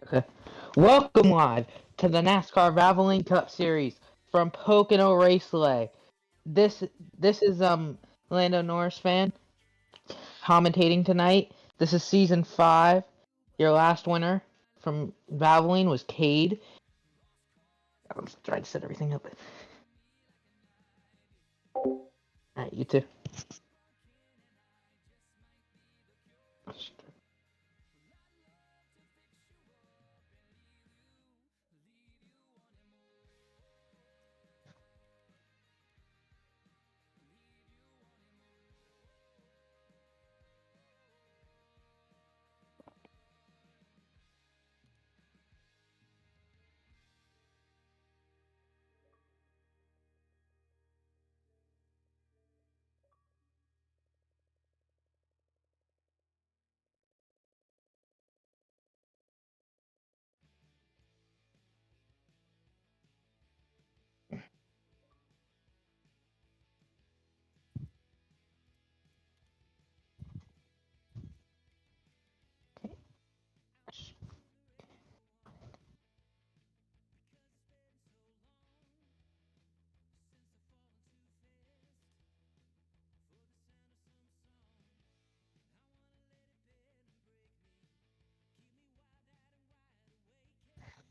Okay. Welcome live to the NASCAR Valvoline Cup Series from Pocono Raceway. This is Lando Norris fan commentating tonight. This is season 5. Your last winner from Valvoline was Cade. I'm trying to set everything up. Alright, you too.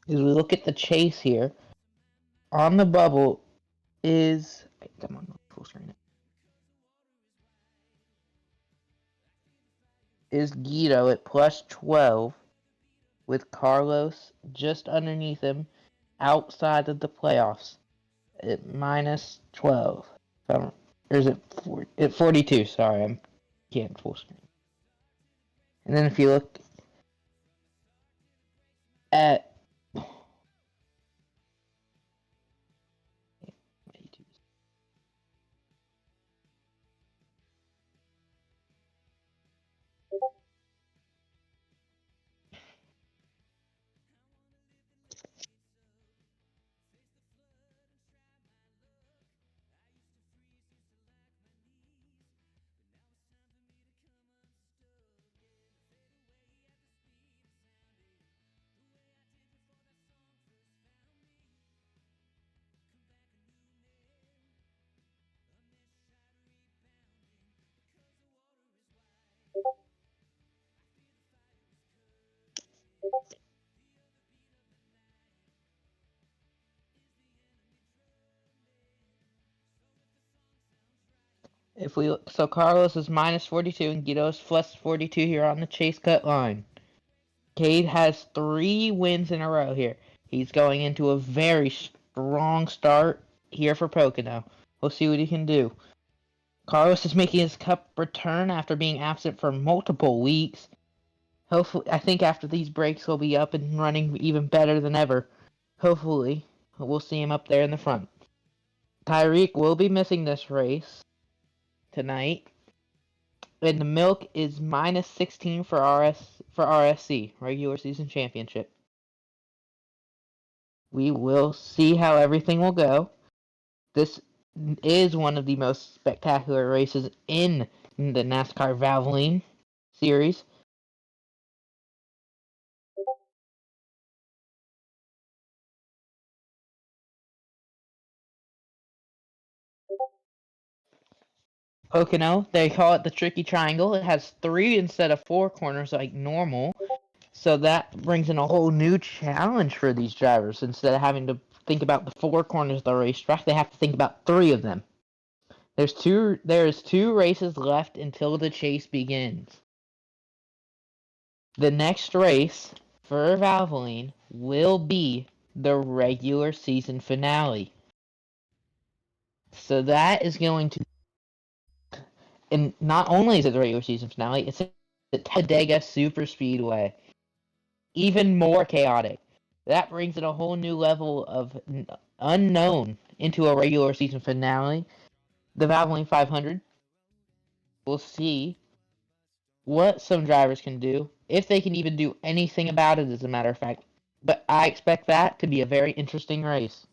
As we look at the chase here, on the bubble is... Come on, full screen it. Is Guido at plus 12 with Carlos just underneath him outside of the playoffs at minus 12. Or is it 40, at 42? Sorry, I can't full screen. And then if you look at if we look, so Carlos is minus 42 and Guido is plus 42 here on the chase cut line. Cade has 3 wins in a row here. He's going into a very strong start here for Pocono. We'll see what he can do. Carlos is making his cup return after being absent for multiple weeks. Hopefully, I think after these breaks, he'll be up and running even better than ever. Hopefully, we'll see him up there in the front. Tyreek will be missing this race tonight. And the milk is minus 16 for RSC, regular season championship. We will see how everything will go. This is one of the most spectacular races in the NASCAR Valvoline series. Pocono, they call it the tricky triangle. It has 3 instead of 4 corners like normal. So that brings in a whole new challenge for these drivers. Instead of having to think about the 4 corners of the racetrack, they have to think about 3 of them. There's 2 races left until the chase begins. The next race for Valvoline will be the regular season finale. So that is going to... And not only is it the regular season finale, it's at Talladega Superspeedway. Even more chaotic. That brings in a whole new level of unknown into a regular season finale. The Valvoline 500. We'll see what some drivers can do, if they can even do anything about it, as a matter of fact. But I expect that to be a very interesting race.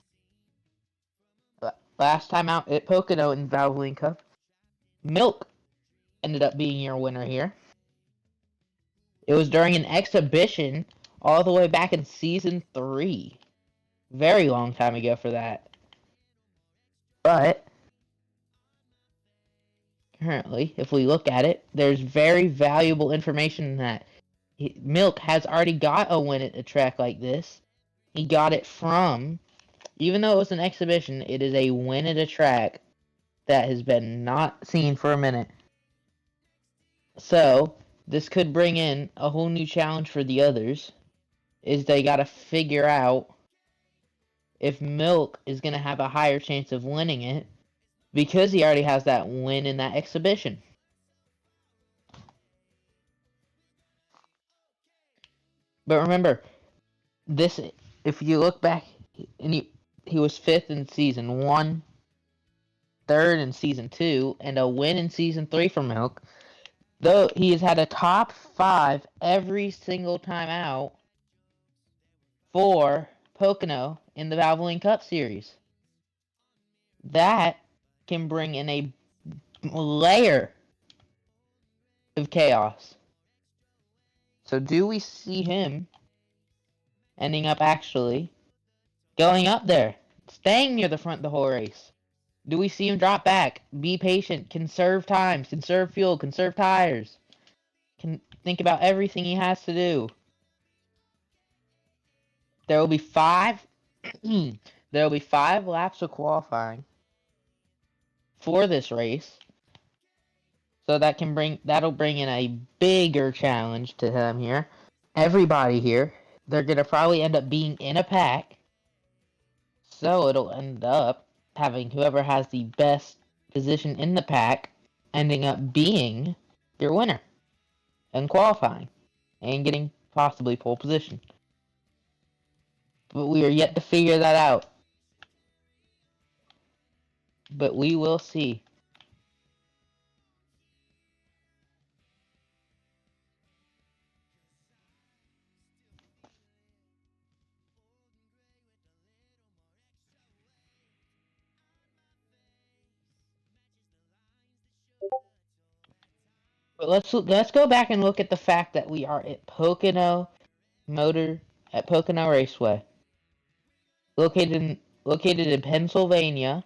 Last time out at Pocono in Valvoline Cup, Milk ended up being your winner here. It was during an exhibition all the way back in Season 3. Very long time ago for that. But currently, if we look at it, there's very valuable information in that. Milk has already got a win at a track like this. He got it from, even though it was an exhibition, it is a win at a track that has been not seen for a minute. So, this could bring in a whole new challenge for the others, is they gotta figure out if Milk is gonna have a higher chance of winning it, because he already has that win in that exhibition. But remember, this, if you look back, and he was 5th in Season 1, 3rd in Season 2, and a win in Season 3 for Milk. Though he has had a top 5 every single time out for Pocono in the Valvoline Cup Series. That can bring in a layer of chaos. So do we see him ending up actually going up there, staying near the front the whole race? Do we see him drop back, be patient, conserve times, conserve fuel, conserve tires, can think about everything he has to do? There will be 5 there will be 5 laps of qualifying for this race. So that'll bring in a bigger challenge to him here. Everybody here, they're gonna probably end up being in a pack. So it'll end up having whoever has the best position in the pack ending up being your winner and qualifying and getting possibly pole position. But we are yet to figure that out. But we will see. But let's go back and look at the fact that we are at Pocono Raceway, located in Pennsylvania.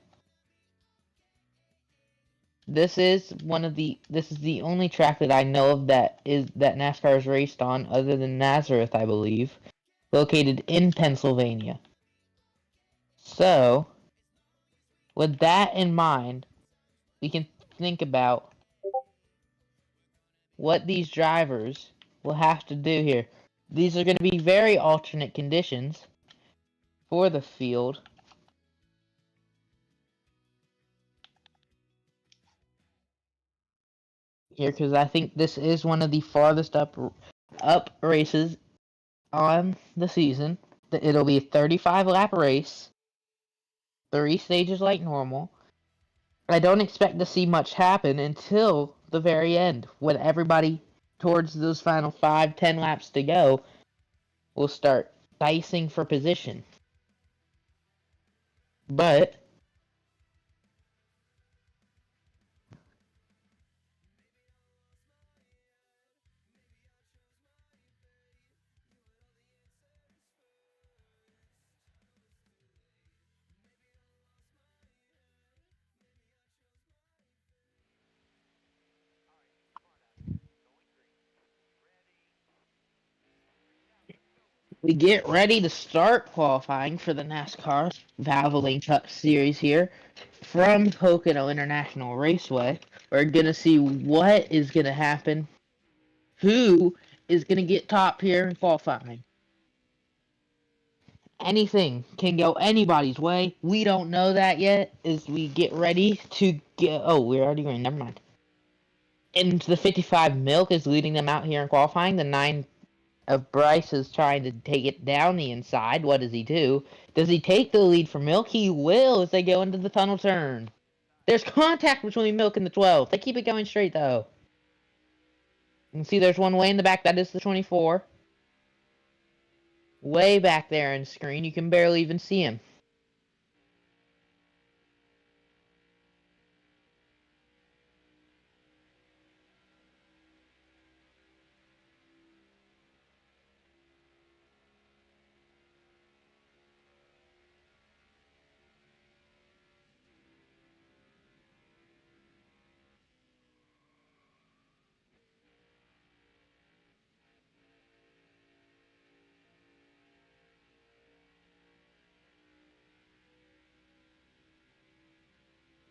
This is the only track that I know of that NASCAR is raced on, other than Nazareth, I believe, located in Pennsylvania. So, with that in mind, we can think about what these drivers will have to do here. These are going to be very alternate conditions for the field. Here, because I think this is one of the farthest up races on the season. It'll be a 35 lap race, 3 stages like normal. I don't expect to see much happen until the very end, when everybody towards those final 5-10 laps to go will start dicing for position. But we get ready to start qualifying for the NASCAR Valvoline Cup Series here from Pocono International Raceway. We're going to see what is going to happen, who is going to get top here in qualifying. Anything can go anybody's way. We don't know that yet as we get ready to get... Oh, we're already going. Never mind. And the 55 Milk is leading them out here in qualifying. The 9 of Bryce is trying to take it down the inside. What does he do? Does he take the lead for Milk? He will as they go into the tunnel turn. There's contact between Milk and the 12. They keep it going straight, though. You can see there's one way in the back. That is the 24. Way back there in the screen. You can barely even see him.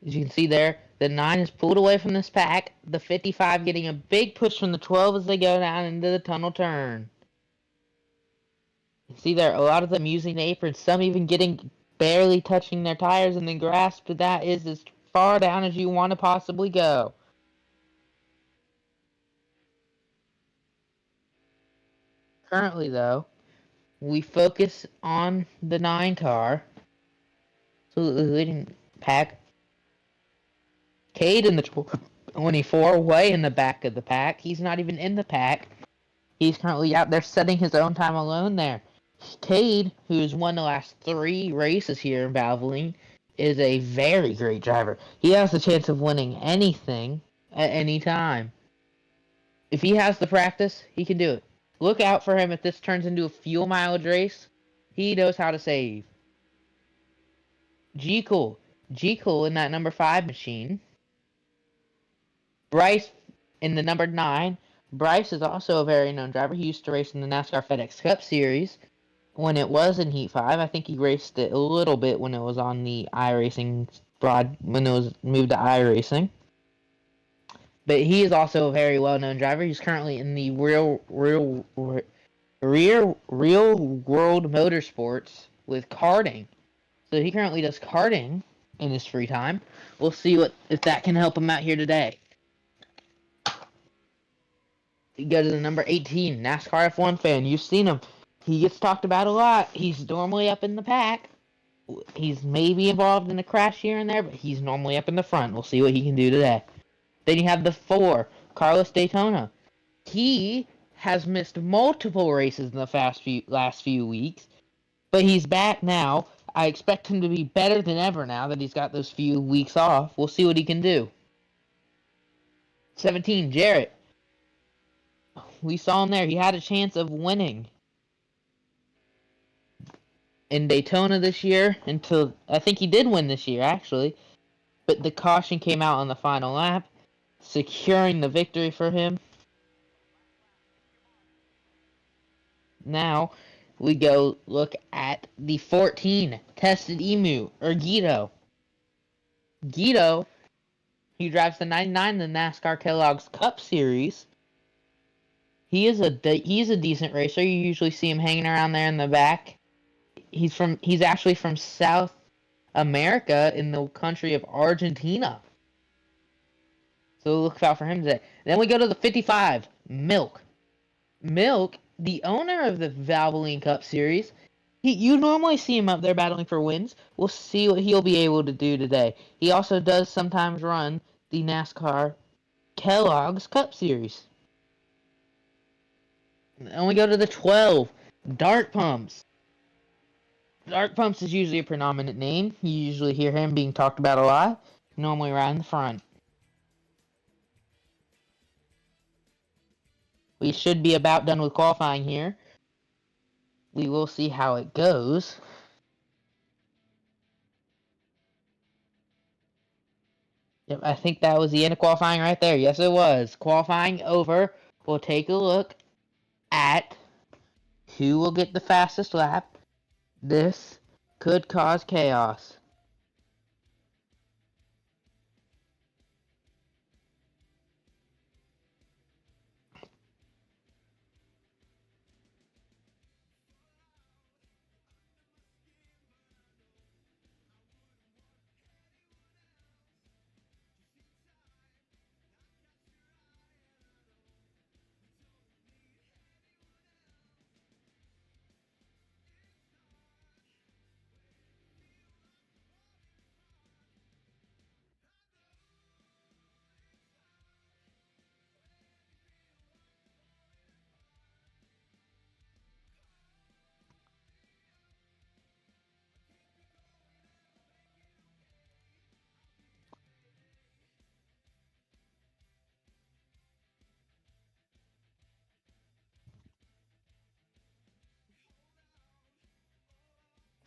As you can see there, the 9 is pulled away from this pack. The 55 getting a big push from the 12 as they go down into the tunnel turn. You see there, a lot of them using the apron, some even getting barely touching their tires in the grass, but that is as far down as you want to possibly go. Currently, though, we focus on the 9 car. So the leading pack. Cade in the 24, way in the back of the pack. He's not even in the pack. He's currently out there setting his own time alone there. Cade, who's won the last 3 races here in Valvoline, is a very great driver. He has the chance of winning anything at any time. If he has the practice, he can do it. Look out for him if this turns into a fuel mileage race. He knows how to save. G-Cool in that number 5 machine. Bryce in the number 9. Bryce is also a very known driver. He used to race in the NASCAR FedEx Cup Series when it was in Heat 5. I think he raced it a little bit when it was on the iRacing when it was moved to iRacing. But he is also a very well-known driver. He's currently in the real world motorsports with karting. So he currently does karting in his free time. We'll see if that can help him out here today. You go to the number 18, NASCAR F1 fan. You've seen him. He gets talked about a lot. He's normally up in the pack. He's maybe involved in a crash here and there, but he's normally up in the front. We'll see what he can do today. Then you have the 4, Carlos Daytona. He has missed multiple races in the last few weeks, but he's back now. I expect him to be better than ever now that he's got those few weeks off. We'll see what he can do. 17, Jarrett. We saw him there. He had a chance of winning in Daytona this year until I think he did win this year, actually. But the caution came out on the final lap, securing the victory for him. Now we go look at the 14, Tested Emu, or Guido. Guido, he drives the 99 in the NASCAR Kellogg's Cup Series. He's a decent racer. You usually see him hanging around there in the back. He's actually from South America in the country of Argentina. So look out for him today. Then we go to the 55, Milk. Milk, the owner of the Valvoline Cup Series, you normally see him up there battling for wins. We'll see what he'll be able to do today. He also does sometimes run the NASCAR Kellogg's Cup Series. And we go to the 12, Dart Pumps. Dart Pumps is usually a predominant name. You usually hear him being talked about a lot, normally right in the front. We should be about done with qualifying here. We will see how it goes. Yep, I think that was the end of qualifying right there. Yes, it was. Qualifying over. We'll take a look at who will get the fastest lap. This could cause chaos.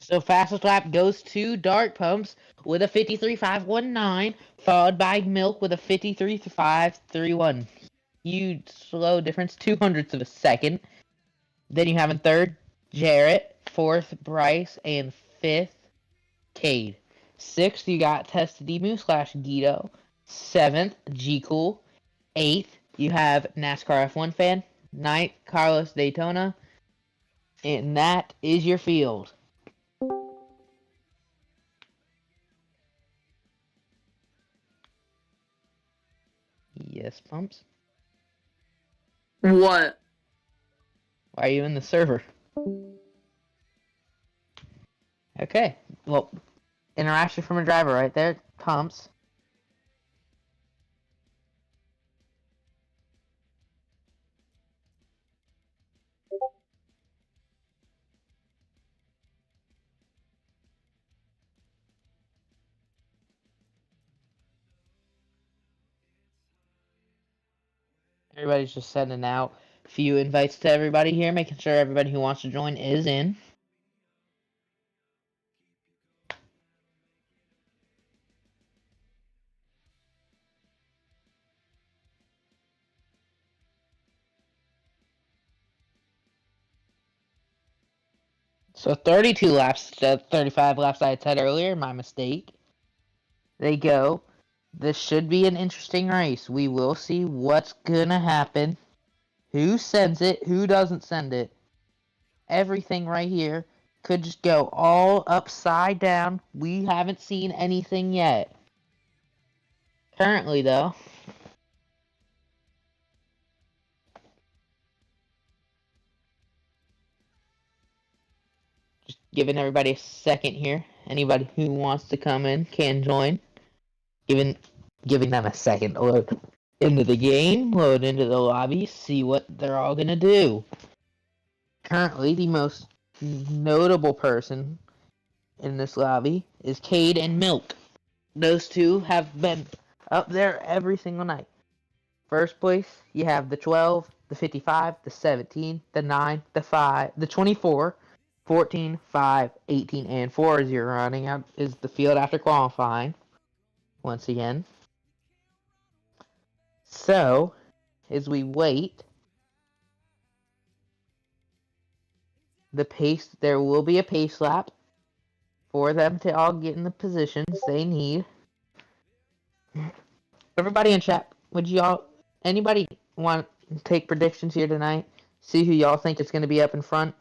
So fastest lap goes to Dark Pumps with a 53.519, followed by Milk with a 53.531. Huge slow difference, 200ths of a second. Then you have in third Jarrett, fourth Bryce, and fifth Cade. Sixth you got Testadimu slash Guido. Seventh G Cool. Eighth you have NASCAR F1 fan. Ninth Carlos Daytona. And that is your field. Yes, Pumps. What? Why are you in the server? Okay. Well, interaction from a driver right there. Pumps. Everybody's just sending out a few invites to everybody here, making sure everybody who wants to join is in. So 32 laps instead of 35 laps I had said earlier, my mistake. They go. This should be an interesting race. We will see what's gonna happen. Who sends it, who doesn't send it. Everything right here could just go all upside down. We haven't seen anything yet. Currently, though, just giving everybody a second here. Anybody who wants to come in can join. Giving them a second to load into the game, load into the lobby, see what they're all gonna do. Currently, the most notable person in this lobby is Cade and Milk. Those two have been up there every single night. First place, you have the 12, the 55, the 17, the 9, the 5, the 24, 14, 5, 18, and 4 as you're running out is the field after qualifying. Once again. So, as we wait, there will be a pace lap for them to all get in the positions they need. Everybody in chat, anybody want to take predictions here tonight? See who y'all think is going to be up in front?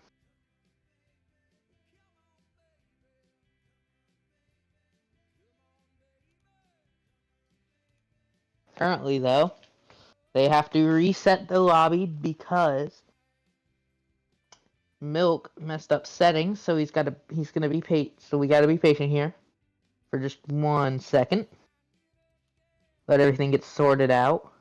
Currently, though, they have to reset the lobby because Milk messed up settings, so he's gonna be so we gotta be patient here for just 1 second. Let everything get sorted out.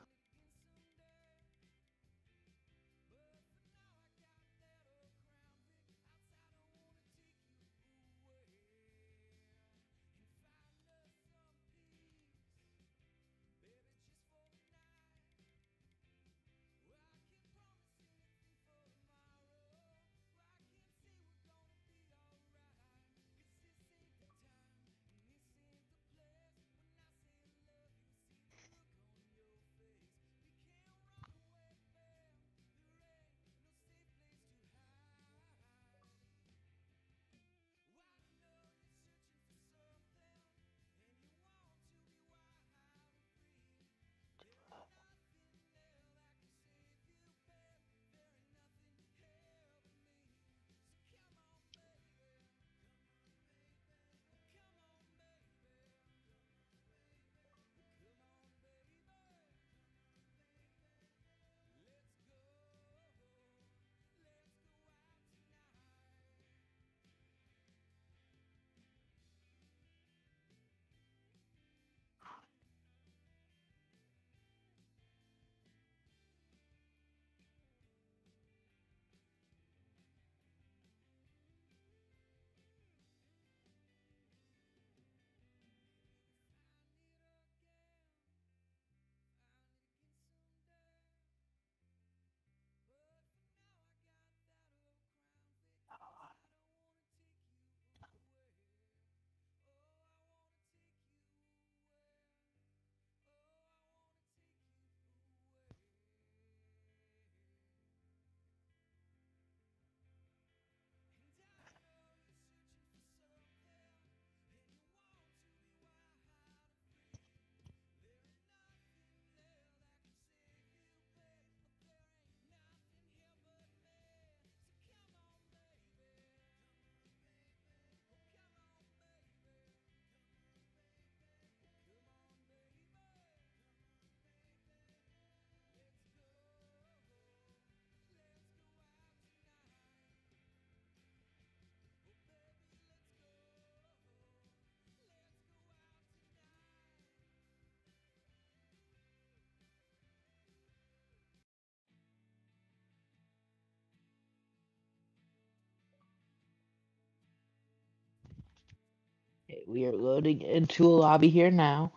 We are loading into a lobby here now.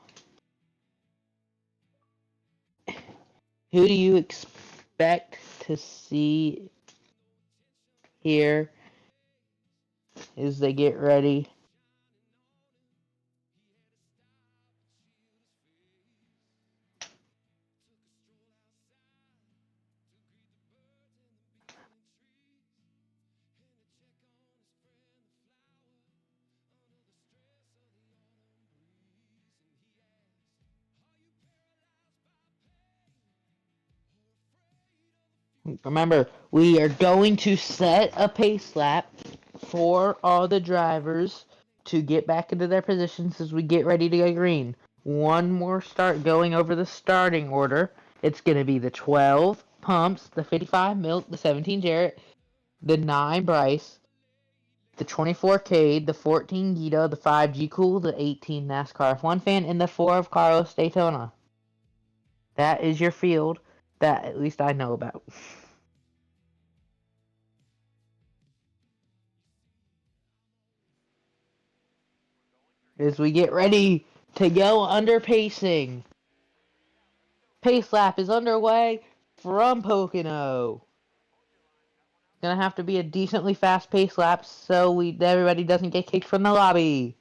Who do you expect to see here as they get ready? Remember, we are going to set a pace lap for all the drivers to get back into their positions as we get ready to go green. One more start going over the starting order. It's going to be the 12 Pumps, the 55 Milk, the 17 Jarrett, the 9 Bryce, the 24 Cade, the 14 Guido, the 5 G Cool, the 18 NASCAR F1 Fan, and the 4 of Carlos Daytona. That is your field that at least I know about. As we get ready to go under pacing. Pace lap is underway from Pocono. Gonna have to be a decently fast pace lap so everybody doesn't get kicked from the lobby.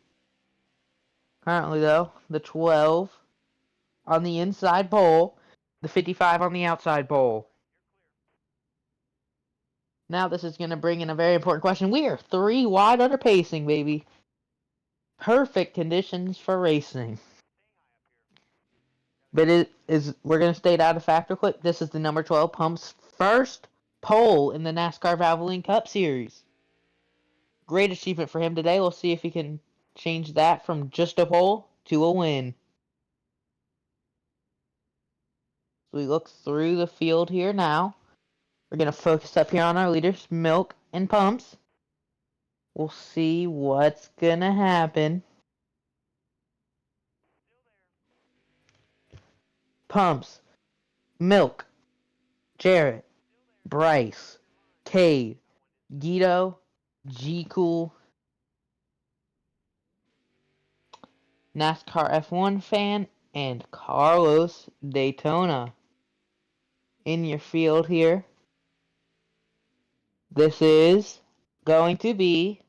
Currently though, the 12 on the inside pole, the 55 on the outside pole. Now this is gonna bring in a very important question. We are 3 wide under pacing, baby. Perfect conditions for racing. But we're going to state out a fact real quick. This is the number 12 Pump's first pole in the NASCAR Valvoline Cup Series. Great achievement for him today. We'll see if he can change that from just a pole to a win. So we look through the field here now. We're going to focus up here on our leaders, Milk and Pumps. We'll see what's going to happen. Pumps, Milk, Jarrett, Bryce, Cade, Guido, G Cool, NASCAR F1 Fan, and Carlos Daytona in your field here. This is going to be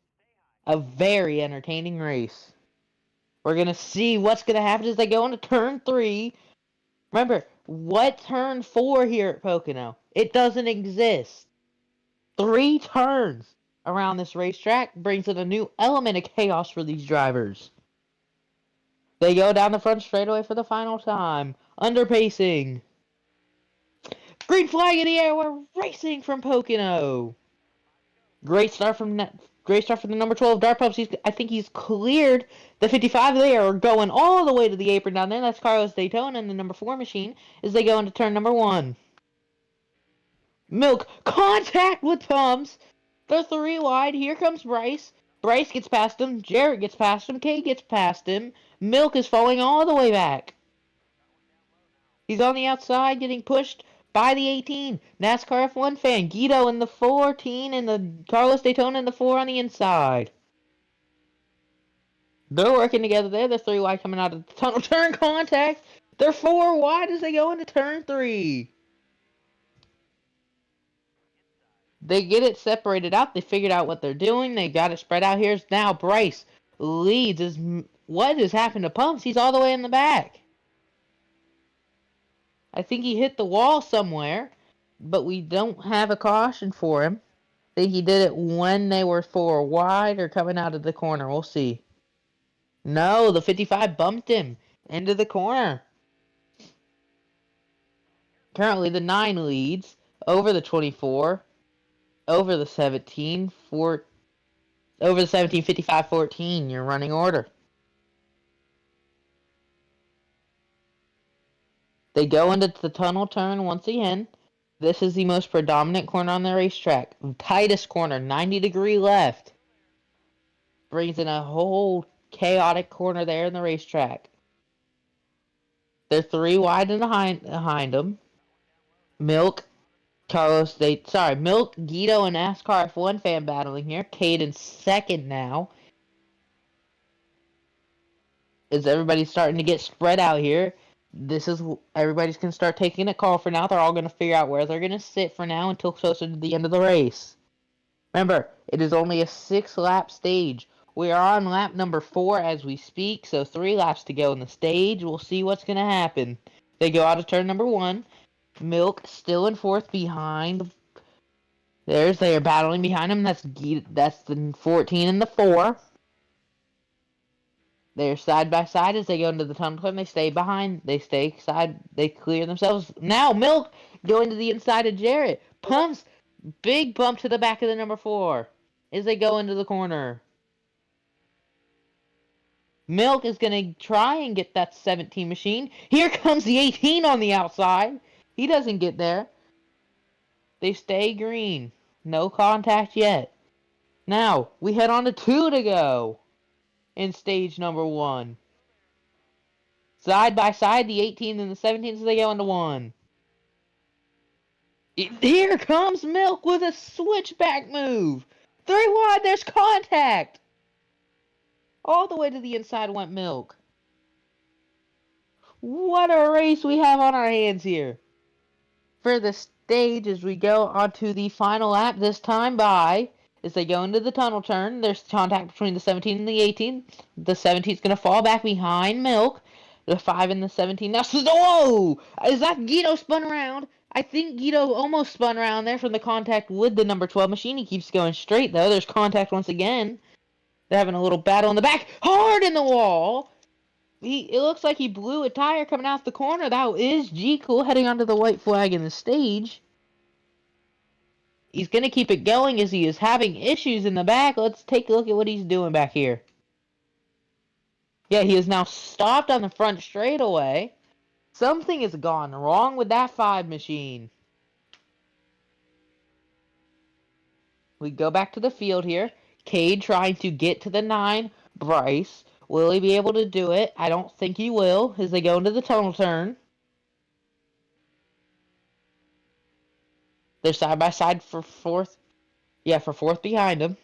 a very entertaining race. We're going to see what's going to happen as they go into turn 3. Remember, what turn 4 here at Pocono? It doesn't exist. 3 turns around this racetrack brings in a new element of chaos for these drivers. They go down the front straightaway for the final time. Under pacing. Green flag in the air. We're racing from Pocono. Great start from the number 12 Dart Pups. I think he's cleared the 55. They are going all the way to the apron down there. That's Carlos Daytona and the number 4 machine as they go into turn number 1. Milk contact with Pumps. They're 3 wide. Here comes Bryce. Bryce gets past him. Jarrett gets past him. Kate gets past him. Milk is falling all the way back. He's on the outside getting pushed by the 18. NASCAR F1 Fan. Guido in the 14 and the Carlos Daytona in the 4 on the inside. They're working together there. They're 3 wide coming out of the tunnel. Turn contact. They're 4 wide as they go into turn 3. They get it separated out. They figured out what they're doing. They got it spread out. Here's now Bryce leads. What has happened to Pumps? He's all the way in the back. I think he hit the wall somewhere, but we don't have a caution for him. I think he did it when they were 4 wide or coming out of the corner. We'll see. No, the 55 bumped him into the corner. Currently, the 9 leads over the 24, over the 17, over the 17, 55, 14, your running order. They go into the tunnel turn once again. This is the most predominant corner on the racetrack. Tightest corner, 90-degree left. Brings in a whole chaotic corner there in the racetrack. They're 3 wide and behind them. Milk, Milk, Guido, and NASCAR F1 Fan battling here. Cade in second now. As everybody's starting to get spread out here, this is everybody's gonna start taking a call for now. They're all gonna figure out where they're gonna sit for now until closer to the end of the race. Remember, it is only a 6-lap stage. We are on lap number 4 as we speak, so 3 laps to go in the stage. We'll see what's gonna happen. They go out of turn number 1. Milk still in 4th behind. They are battling behind him. That's the 14 and the 4. They're side by side as they go into the tunnel and they stay behind. They stay side. They clear themselves. Now Milk going to the inside of Jarrett. Pumps. Big bump to the back of the number 4 as they go into the corner. Milk is going to try and get that 17 machine. Here comes the 18 on the outside. He doesn't get there. They stay green. No contact yet. Now, we head on to 2 to go in stage number 1. Side by side, the 18 and the 17 as they go into 1. Here comes Milk with a switchback move. 3 wide, there's contact. All the way to the inside went Milk. What a race we have on our hands here. For the stage as we go onto the final lap this time as they go into the tunnel turn, there's contact between the 17 and the 18. The 17 is going to fall back behind Milk. The 5 and the 17 now. Whoa! Is that Guido spun around? I think Guido almost spun around there from the contact with the number 12 machine. He keeps going straight, though. There's contact once again. They're having a little battle in the back. Hard in the wall. It looks like he blew a tire coming out the corner. That is G-Cool heading onto the white flag in the stage. He's going to keep it going as he is having issues in the back. Let's take a look at what he's doing back here. Yeah, he is now stopped on the front straightaway. Something has gone wrong with that 5 machine. We go back to the field here. Cade trying to get to the 9. Bryce. Will he be able to do it? I don't think he will as they go into the tunnel turn. They're side by side for 4th. Yeah, for 4th behind him.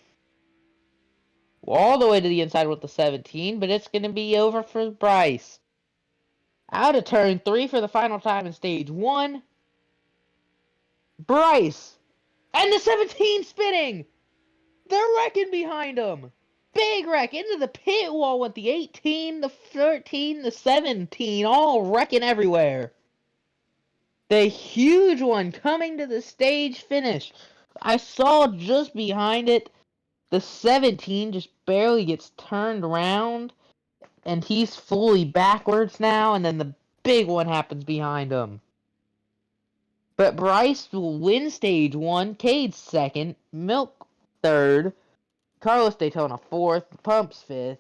All the way to the inside with the 17, but it's going to be over for Bryce. Out of turn 3 for the final time in stage 1. Bryce. And the 17 spinning. They're wrecking behind him. Big wreck into the pit wall with the 18, the 13, the 17, all wrecking everywhere. The huge one coming to the stage finish. I saw just behind it, the 17 just barely gets turned around, and he's fully backwards now, and then the big one happens behind him. But Bryce will win stage 1, Cade 2nd, Milk 3rd, Carlos Daytona 4th, Pumps 5th,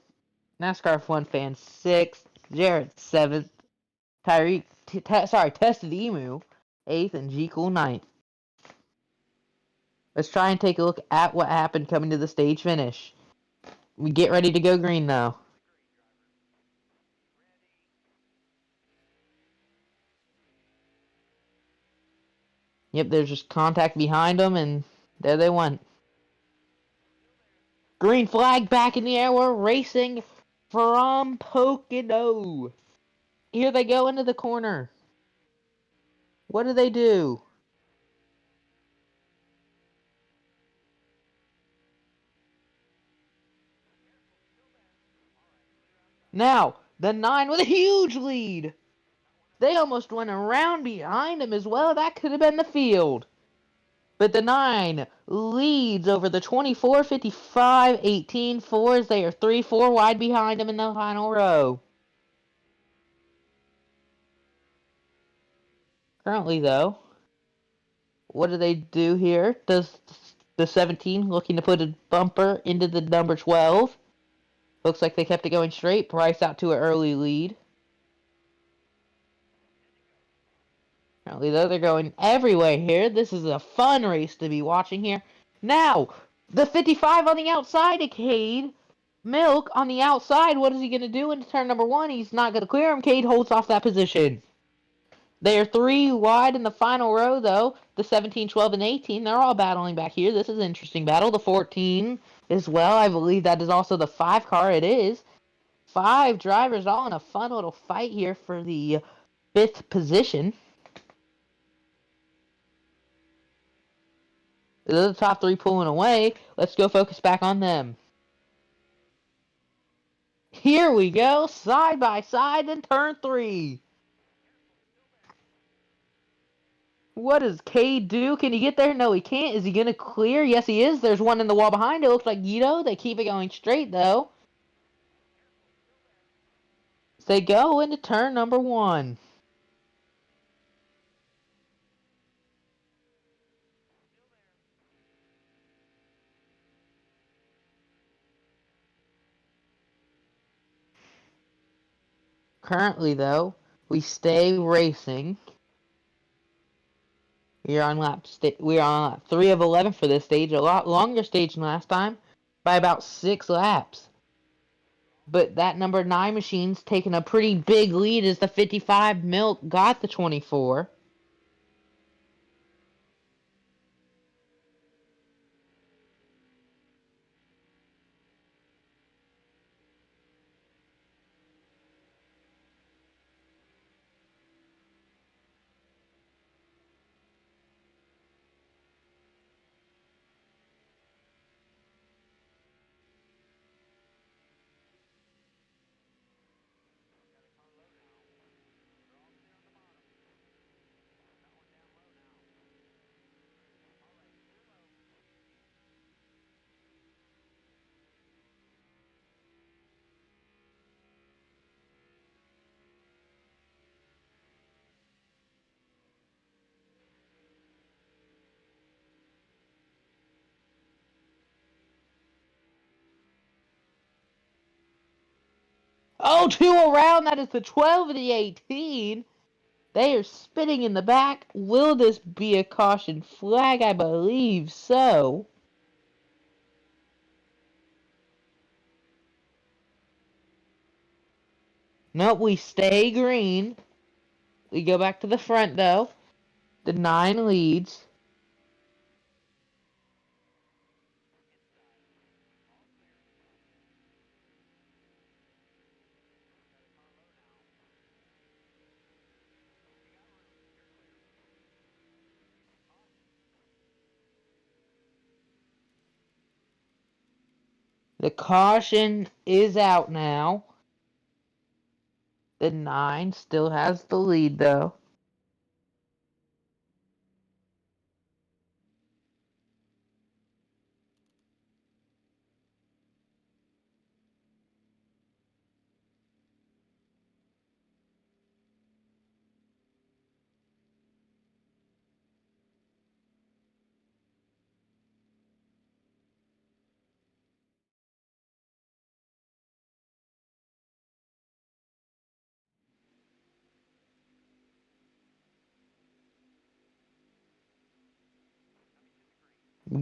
NASCAR Fun Fan 6th, Jarrett 7th, Tested Emu 8th, and G-Cool 9th. Let's try and take a look at what happened coming to the stage finish. We get ready to go green now. Yep, there's just contact behind them, and there they went. Green flag back in the air. We're racing from Pocono. Here they go into the corner. What do they do? Now, the 9 with a huge lead. They almost went around behind him as well. That could have been the field. But the 9 leads over the 24, 55, 18, 4s. They are 3-4 wide behind him in the final row. Currently, though, what do they do here? Does the 17 looking to put a bumper into the number 12? Looks like they kept it going straight. Bryce out to an early lead. Apparently, though, they're going everywhere here. This is a fun race to be watching here. Now, the 55 on the outside of Cade. Milk on the outside. What is he going to do into turn number 1? He's not going to clear him. Cade holds off that position. They are 3 wide in the final row, though. The 17, 12, and 18, they're all battling back here. This is an interesting battle. The 14 as well. I believe that is also the 5 car. It is. 5 drivers all in a fun little fight here for the 5th position. They're the top 3 pulling away. Let's go focus back on them. Here we go, side by side in turn 3. What does Cade do? Can he get there? No, he can't. Is he going to clear? Yes, he is. There's one in the wall behind. It looks like Guido. They keep it going straight, though. They go into turn number 1. Currently, though, we stay racing. We're on lap 3 of 11 for this stage, a lot longer stage than last time, by about 6 laps. But that number 9 machine's taking a pretty big lead as the 55 Milk got the 24. Oh, 2 around. That is the 12 of the 18. They are spinning in the back. Will this be a caution flag? I believe so. Nope, we stay green. We go back to the front, though. The 9 leads. The caution is out now. The 9 still has the lead, though.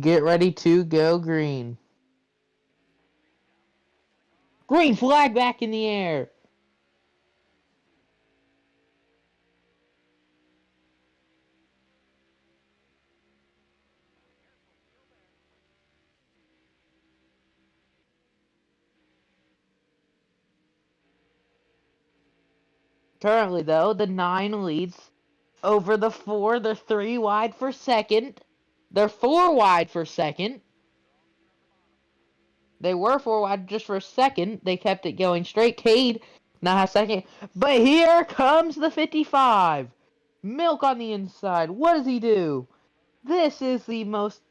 Get ready to go green. Green flag back in the air. Currently, though, the 9 leads over the 4. They're 3 wide for second. They're 4 wide for second. They were 4 wide just for a second. They kept it going straight. Cade now has second. But here comes the 55. Milk on the inside. What does he do? This is the most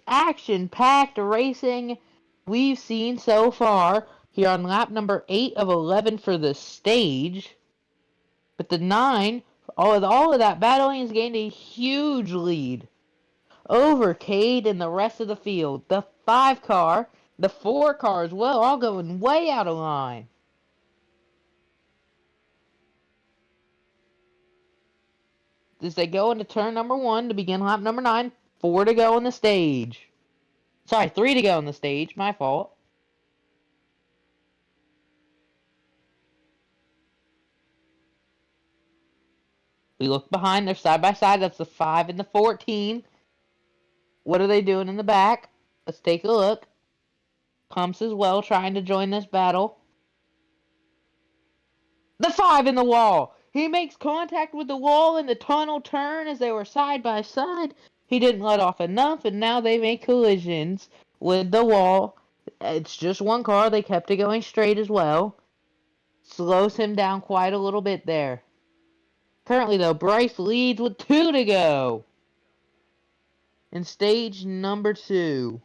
action-packed racing we've seen so far here on lap number 8 of 11 for the stage. But the 9, all of that battling, has gained a huge lead over Cade and the rest of the field. The 5 car, the 4 car as well, all going way out of line. As they go into turn number 1 to begin lap number 9, 4 to go on the stage. Sorry, 3 to go on the stage, my fault. We look behind, they're side by side. That's the 5 and the 14. What are they doing in the back? Let's take a look. Pumps as well, trying to join this battle. The 5 in the wall. He makes contact with the wall in the tunnel turn as they were side by side. He didn't let off enough, and now they make collisions with the wall. It's just one car. They kept it going straight as well. Slows him down quite a little bit there. Currently, though, Bryce leads with 2 to go in stage number 2.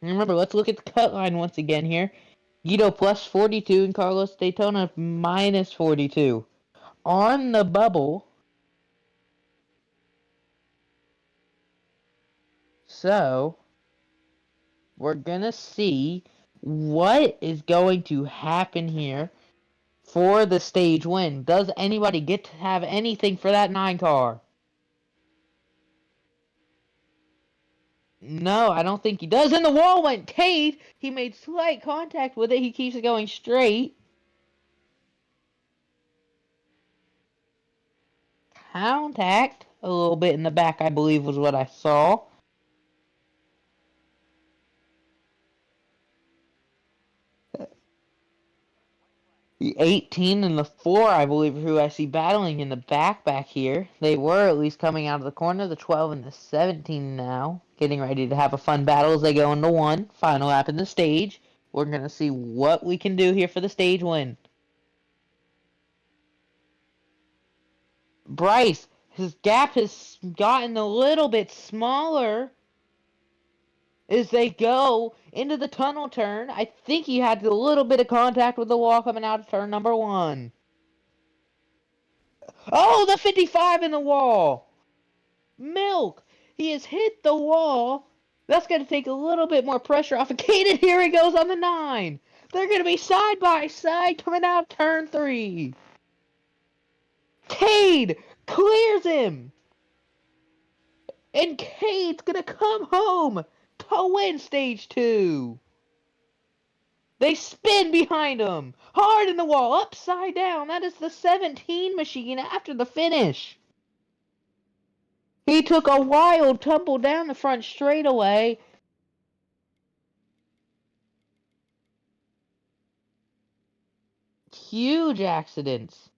And remember, let's look at the cut line once again here. Guido plus 42 and Carlos Daytona minus 42. On the bubble. So, we're going to see what is going to happen here for the stage win. Does anybody get to have anything for that 9 car? No, I don't think he does. And the wall went Cade. He made slight contact with it. He keeps it going straight. Contact a little bit in the back, I believe, was what I saw. The 18 and the 4, I believe, are who I see battling in the back here. They were at least coming out of the corner. The 12 and the 17 now. Getting ready to have a fun battle as they go into 1. Final lap in the stage. We're going to see what we can do here for the stage win. Bryce, his gap has gotten a little bit smaller as they go into the tunnel turn. I think he had a little bit of contact with the wall coming out of turn number 1. Oh, the 55 in the wall! Milk! He has hit the wall. That's going to take a little bit more pressure off of Cade. Here he goes on the 9. They're going to be side by side coming out of turn 3. Cade clears him. And Cade's going to come home to win stage 2. They spin behind him. Hard in the wall, upside down. That is the 17 machine after the finish. He took a wild tumble down the front straightaway. Huge accidents.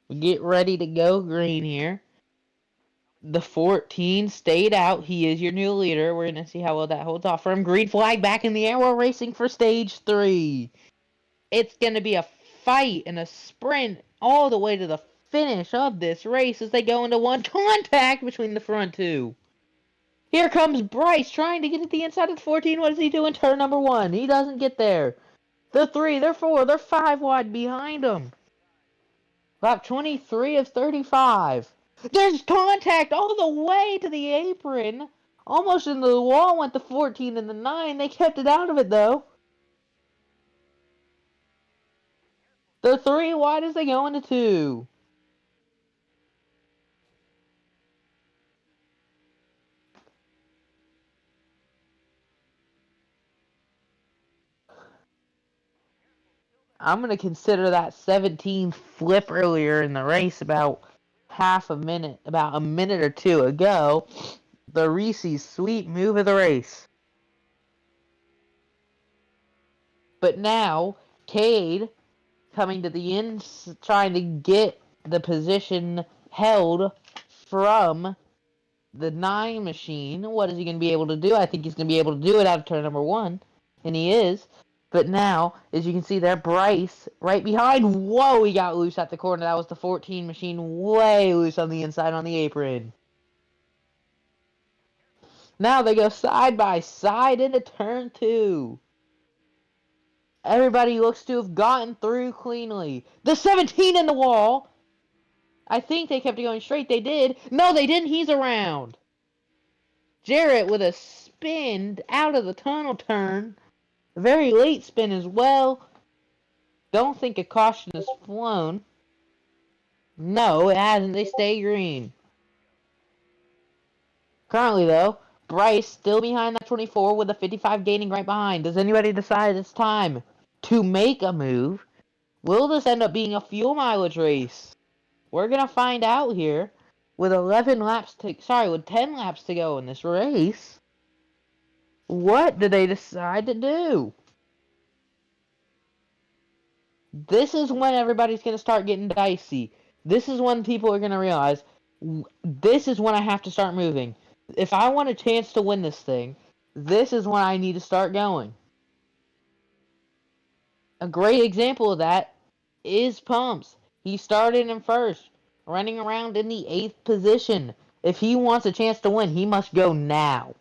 We get ready to go green here. The 14 stayed out. He is your new leader. We're going to see how well that holds off for him. Green flag back in the air. We're racing for stage 3. It's going to be a fight and a sprint all the way to the finish of this race as they go into 1. Contact between the front 2. Here comes Bryce trying to get at the inside of the 14. What does he do in turn number 1? He doesn't get there. They're 3, they're 4, they're 5 wide behind him. Lap 23 of 35. There's contact all the way to the apron. Almost into the wall went the 14 and the 9. They kept it out of it, though. They're 3 wide as they go into 2. I'm going to consider that 17 flip earlier in the race about a minute or 2 ago. The Reese's sweet move of the race. But now, Cade coming to the end, trying to get the position held from the 9 machine. What is he going to be able to do? I think he's going to be able to do it out of turn number 1. And he is. But now, as you can see there, Bryce right behind. Whoa, he got loose at the corner. That was the 14 machine way loose on the inside on the apron. Now they go side by side into turn 2. Everybody looks to have gotten through cleanly. The 17 in the wall. I think they kept it going straight. They did. No, they didn't. He's around. Jarrett with a spin out of the tunnel turn. A very late spin as well. Don't think a caution has flown. No, it hasn't. They stay green. Currently, though, Bryce still behind that 24 with a 55 gaining right behind. Does anybody decide it's time to make a move? Will this end up being a fuel mileage race? We're going to find out here with 10 laps to go in this race. What did they decide to do? This is when everybody's going to start getting dicey. This is when people are going to realize, this is when I have to start moving. If I want a chance to win this thing, this is when I need to start going. A great example of that is Pumps. He started in first, running around in the 8th position. If he wants a chance to win, he must go now.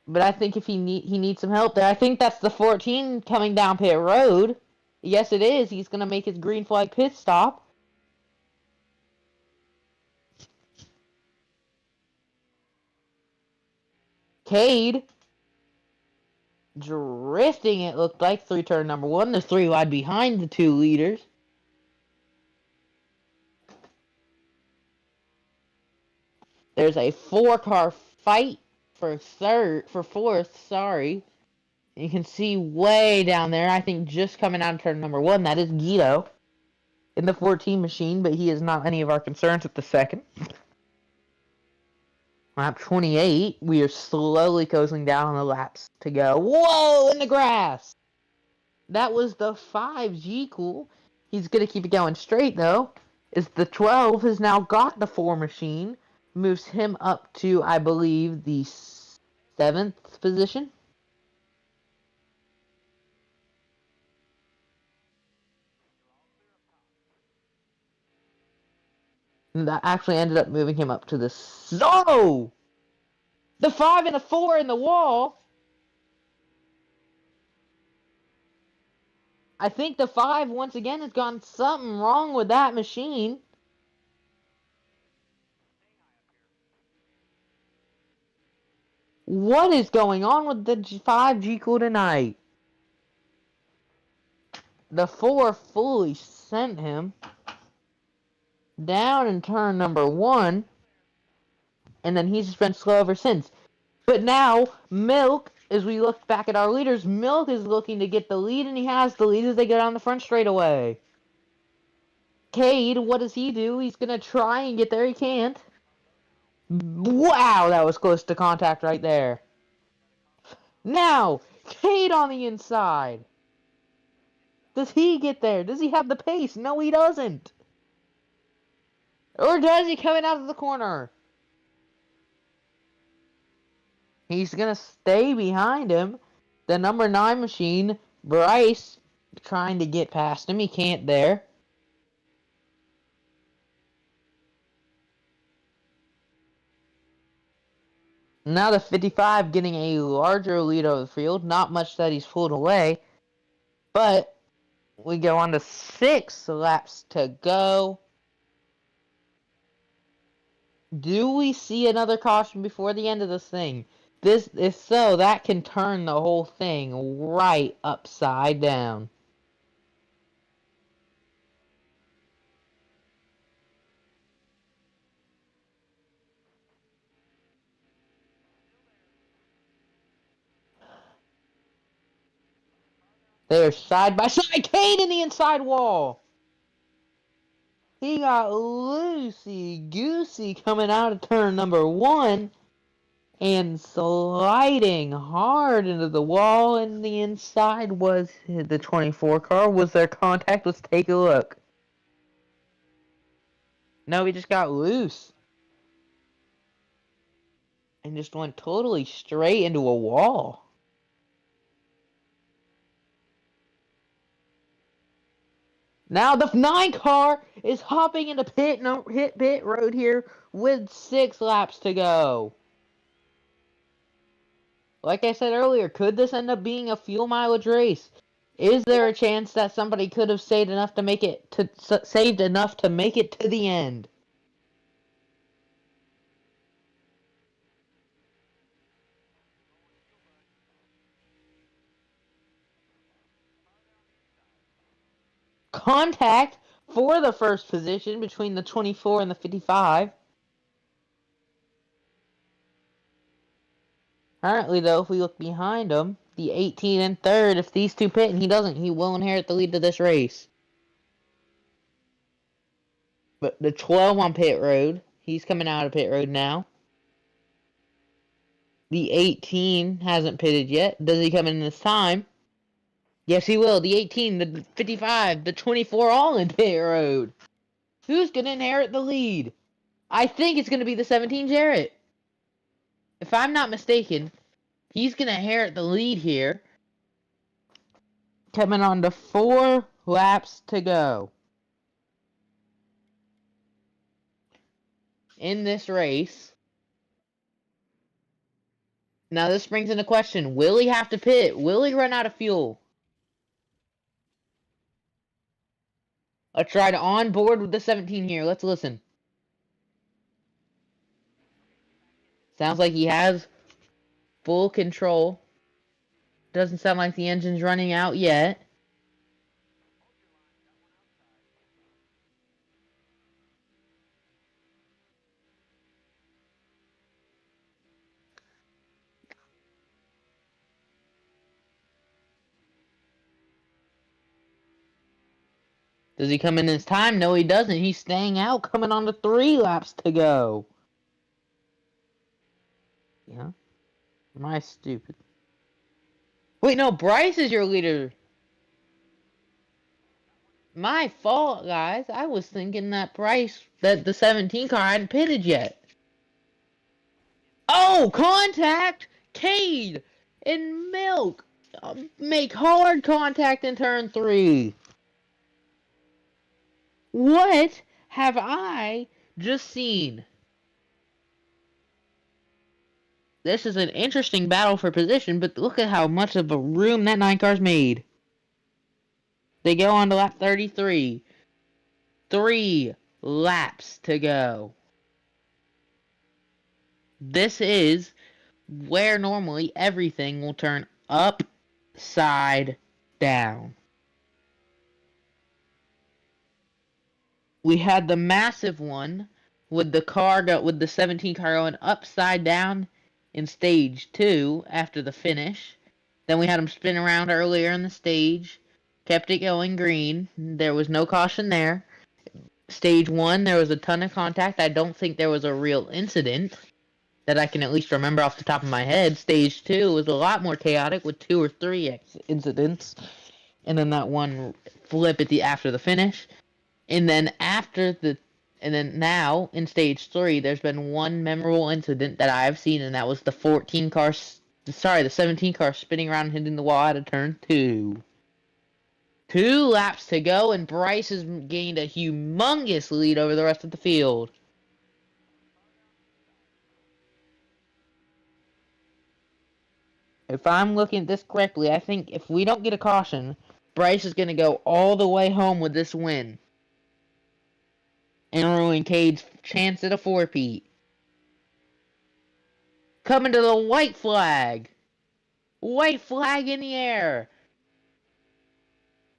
But I think if he needs some help there. I think that's the 14 coming down pit road. Yes, it is. He's going to make his green flag pit stop. Cade drifting, it looked like, through turn number 1. There's 3 wide behind the 2 leaders. There's a 4-car fight for fourth, sorry. You can see way down there, I think just coming out of turn number 1, that is Guido in the 14 machine, but he is not any of our concerns at the second. Lap 28, we are slowly coasting down on the laps to go. Whoa, in the grass! That was the 5G cool. He's going to keep it going straight, though. Is the 12 has now got the 4 machine. Moves him up to, I believe, the 7th position. And that actually ended up moving him up to the... Oh! The 5 and the 4 in the wall. I think the 5 once again has gone something wrong with that machine. What is going on with the 5G cool tonight? The 4 fully sent him down in turn number 1. And then he's just been slow ever since. But now, Milk, as we look back at our leaders, Milk is looking to get the lead, and he has the lead as they go down the front straightaway. Cade, what does he do? He's going to try and get there. He can't. Wow, that was close to contact right there. Now, Cade on the inside. Does he get there? Does he have the pace? No, he doesn't. Or does he coming out of the corner? He's going to stay behind him. The number 9 machine, Bryce, trying to get past him. He can't there. Now the 55 getting a larger lead over the field. Not much that he's pulled away. But we go on to 6 laps to go. Do we see another caution before the end of this thing? If so, that can turn the whole thing right upside down. They're side by side. Cade in the inside wall. He got loosey-goosey coming out of turn number 1 and sliding hard into the wall, and the inside was the 24 car. Was there contact? Let's take a look. No, he just got loose. And just went totally straight into a wall. Now the 9 car is hopping into pit road here with 6 laps to go. Like I said earlier, could this end up being a fuel mileage race? Is there a chance that somebody could have saved enough to make it to the end? contact for the first position between the 24 and the 55. Currently, though, if we look behind him, the 18 and third, if these two pit and he doesn't, he will inherit the lead to this race. But the 12 on pit road, he's coming out of pit road now. The 18 hasn't pitted yet. Does he come in this time? Yes, he will. The 18, the 55, the 24, all in pit road. Who's going to inherit the lead? I think it's going to be the 17 Jarrett. If I'm not mistaken, he's going to inherit the lead here. Coming on to 4 laps to go in this race. Now this brings into question, will he have to pit? Will he run out of fuel? Let's try to on board with the 17 here. Let's listen. Sounds like he has full control. Doesn't sound like the engine's running out yet. Does he come in this time? No, he doesn't. He's staying out, coming on to 3 laps to go. Yeah? Am I stupid? Wait, no, Bryce is your leader. My fault, guys. I was thinking that the 17 car hadn't pitted yet. Oh, contact! Cade and Milk make hard contact in turn 3. What have I just seen? This is an interesting battle for position, but look at how much of a room that 9 car's made. They go on to lap 33. 3 laps to go. This is where normally everything will turn upside down. We had the massive one with the 17 car going upside down in stage 2 after the finish. Then we had him spin around earlier in the stage. Kept it going green. There was no caution there. Stage 1, there was a ton of contact. I don't think there was a real incident that I can at least remember off the top of my head. Stage 2 was a lot more chaotic with 2 or 3 incidents. And then that one flip after the finish. And then now in stage 3, there's been one memorable incident that I've seen, and that was the 17 car spinning around and hitting the wall out of turn 2. 2 laps to go, and Bryce has gained a humongous lead over the rest of the field. If I'm looking at this correctly, I think if we don't get a caution, Bryce is going to go all the way home with this win. And ruin Cade's chance at a 4-peat. Coming to the white flag. White flag in the air.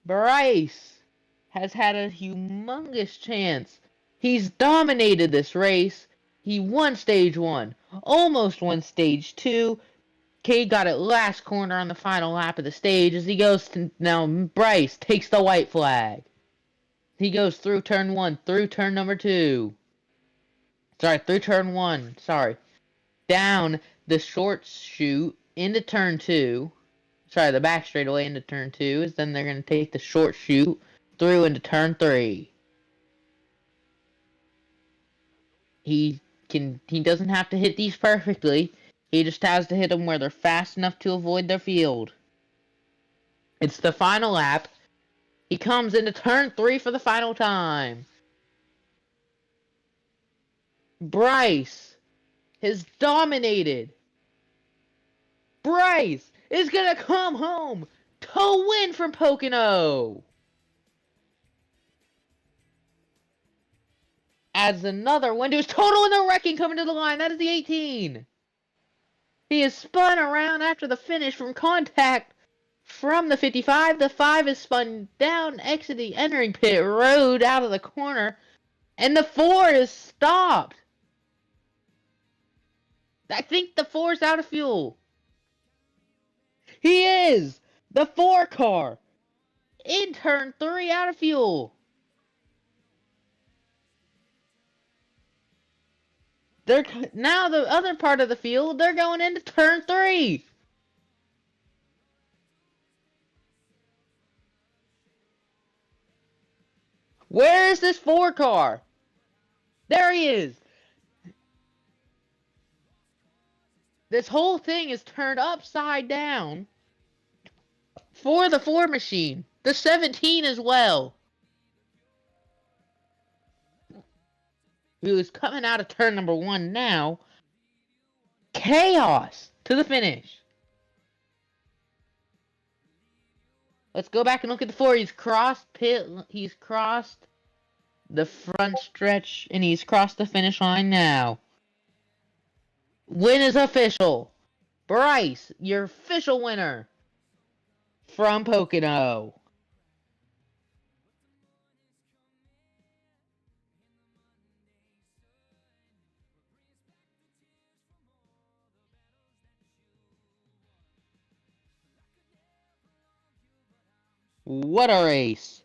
Bryce has had a humongous chance. He's dominated this race. He won stage 1. Almost won stage 2. Cade got it last corner on the final lap of the stage as he goes to... Now Bryce takes the white flag. He goes through turn 1, through turn number 2. Through turn 1. Down the short chute into turn 2. The back straightaway into turn 2. Then they're going to take the short chute through into turn 3. He doesn't have to hit these perfectly. He just has to hit them where they're fast enough to avoid their field. It's the final lap. He comes into turn 3 for the final time. Bryce has dominated. Bryce is going to come home to win from Pocono. Adds another one to his total in the wrecking coming to the line. That is the 18. He is spun around after the finish from contact from the 55. The 5 is spun down, exiting, entering pit road out of the corner, and the 4 is stopped. I think the 4 is out of fuel. He is! The 4 car! In turn 3 out of fuel. They're now the other part of the field, they're going into turn 3. Where is this 4 car? There he is. This whole thing is turned upside down for the 4 machine. The 17 as well. Who is coming out of turn number 1 now. Chaos to the finish. Let's go back and look at the 4. He's crossed pit. He's crossed the front stretch, and he's crossed the finish line now. Win is official. Bryce, your official winner from Pocono. What a race.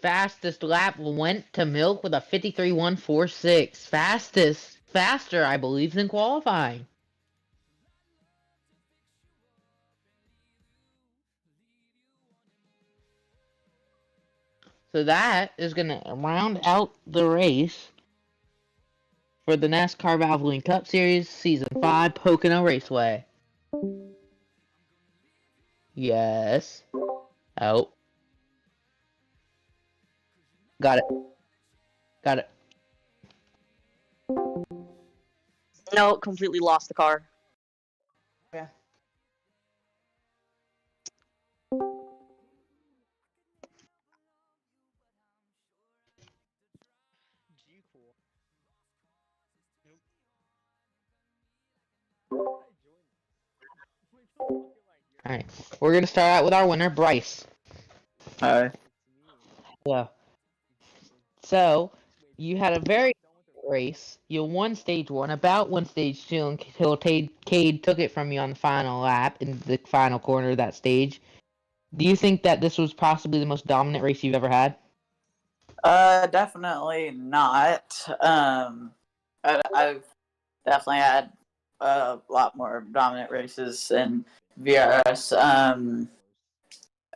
Fastest lap went to Milk with a 53.146. Faster, I believe, than qualifying. So that is going to round out the race for the NASCAR Valvoline Cup Series Season 5 Pocono Raceway. Yes. Oh. Got it. Got it. No, completely lost the car. Yeah. Alright, we're going to start out with our winner, Bryce. Hi. Yeah. So, you had a very race. You won stage 1, about won stage 2 until Cade took it from you on the final lap in the final corner of that stage. Do you think that this was possibly the most dominant race you've ever had? Definitely not. I've definitely had a lot more dominant races in VRS.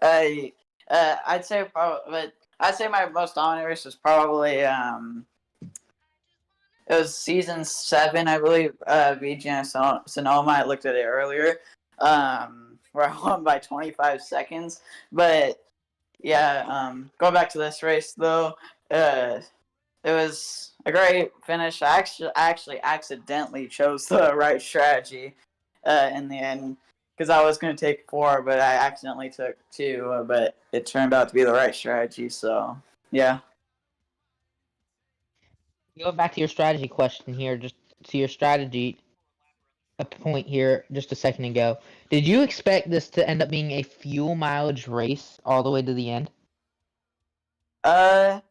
I'd say my most dominant race was probably it was season 7, I believe. VGN Sonoma. I looked at it earlier. Where I won by 25 seconds, but yeah, going back to this race though, it was a great finish. I actually accidentally chose the right strategy in the end because I was going to take 4, but I accidentally took 2. But it turned out to be the right strategy. So yeah. Going back to your strategy question here, just to your strategy a point here just a second ago. Did you expect this to end up being a fuel mileage race all the way to the end? Yeah,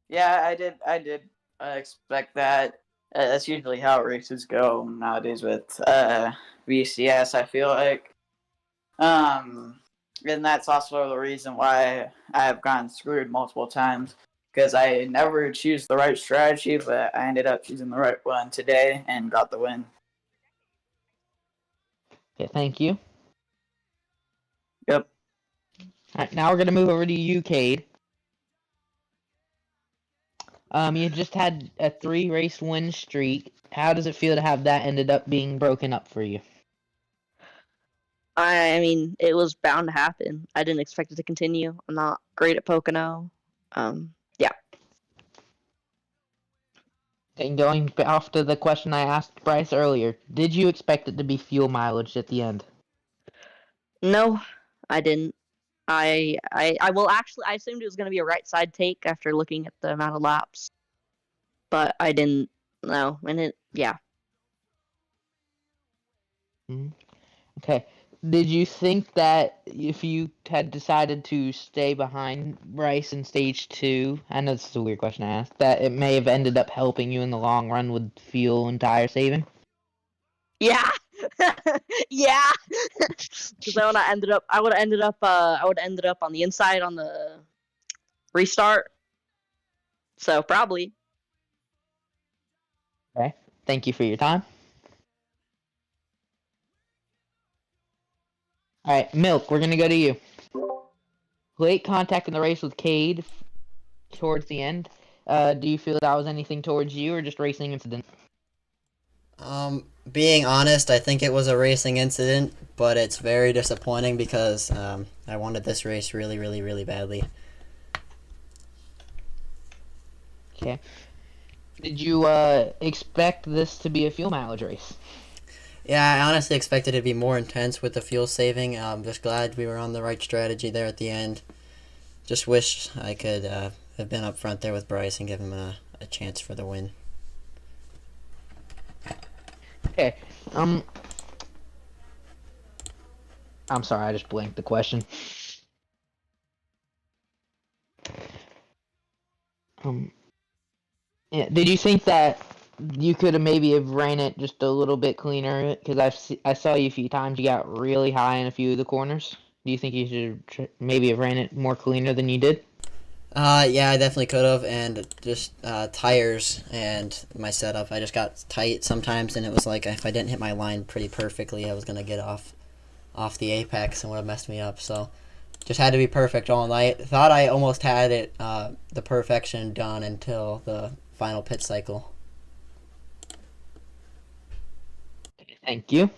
I did expect that. That's usually how races go nowadays with VCS. I feel like, and that's also the reason why I have gotten screwed multiple times because I never choose the right strategy, but I ended up choosing the right one today and got the win. Okay, thank you. Yep. Alright, now we're gonna move over to you, Cade. You just had a 3-race win streak. How does it feel to have that ended up being broken up for you? I mean, it was bound to happen. I didn't expect it to continue. I'm not great at Pocono. Yeah. And going off to the question I asked Bryce earlier, did you expect it to be fuel mileage at the end? No, I didn't. I will actually. I assumed it was going to be a right side take after looking at the amount of laps, but I didn't know. And yeah. Okay. Did you think that if you had decided to stay behind Bryce in stage 2, I know this is a weird question to ask, that it may have ended up helping you in the long run with fuel and tire saving? Yeah, yeah. Because I would have ended up on the inside on the restart. So probably. Okay. Thank you for your time. Alright, Milk, we're gonna go to you. Late contact in the race with Cade towards the end. Do you feel that was anything towards you or just racing incident? Being honest, I think it was a racing incident, but it's very disappointing because I wanted this race really, really, really badly. Okay. Did you expect this to be a fuel mileage race? Yeah, I honestly expected it to be more intense with the fuel saving. I'm just glad we were on the right strategy there at the end. Just wish I could have been up front there with Bryce and give him a chance for the win. Okay. I'm sorry, I just blanked the question. Yeah, did you think that you could have maybe have ran it just a little bit cleaner? Because I saw you a few times. You got really high in a few of the corners. Do you think you should maybe have ran it more cleaner than you did? Yeah, I definitely could have, and just tires and my setup. I just got tight sometimes, and it was like if I didn't hit my line pretty perfectly, I was gonna get off the apex and would have messed me up. So just had to be perfect all night. Thought I almost had it the perfection done until the final pit cycle. Thank you.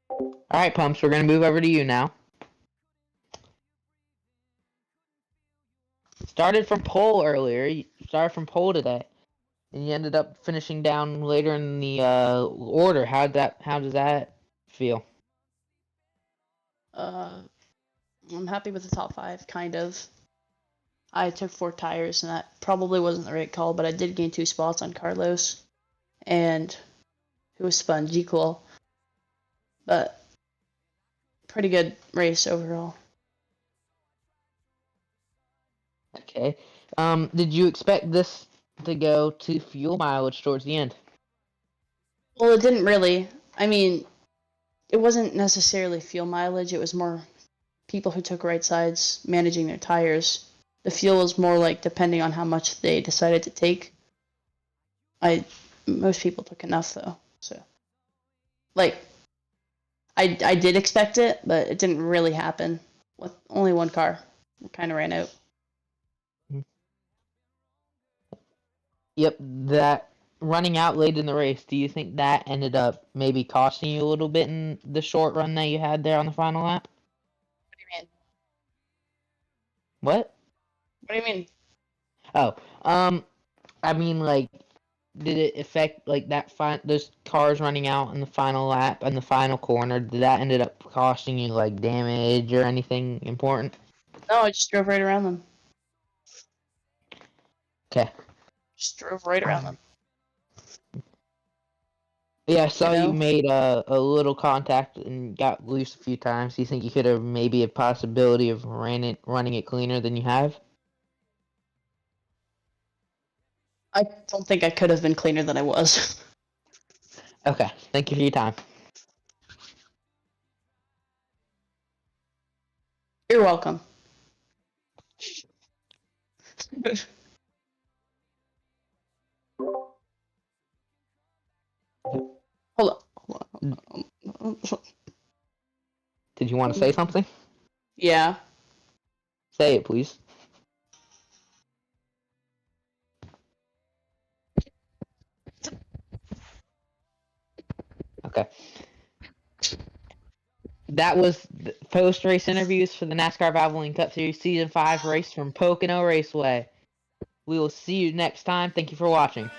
All right, Pumps, we're gonna move over to you now. Started from pole earlier. You started from pole today, and you ended up finishing down later in the order. How does that feel? I'm happy with the top 5, kind of. I took 4 tires, and that probably wasn't the right call, but I did gain 2 spots on Carlos, and it was fun, G-Cool. But pretty good race overall. Okay. Did you expect this to go to fuel mileage towards the end? Well, it didn't really. I mean, it wasn't necessarily fuel mileage. It was more people who took right sides managing their tires. The fuel was more like depending on how much they decided to take. Most people took enough though, so like I did expect it, but it didn't really happen with only one car. It kind of ran out. Yep, that running out late in the race, do you think that ended up maybe costing you a little bit in the short run that you had there on the final lap? What do you mean? What? What do you mean? Oh, I mean, like, did it affect, like, those cars running out in the final lap and the final corner, did that ended up costing you, like, damage or anything important? No, I just drove right around them. Okay. Just drove right around them. Yeah, I saw you know? made a little contact and got loose a few times. Do you think you could have maybe a possibility of running it cleaner than you have? I don't think I could have been cleaner than I was. Okay, thank you for your time. You're welcome. Hold on. Did you want to say something? Yeah. Say it, please. Okay. That was the post-race interviews for the NASCAR Valvoline Cup Series Season 5 race from Pocono Raceway. We will see you next time. Thank you for watching.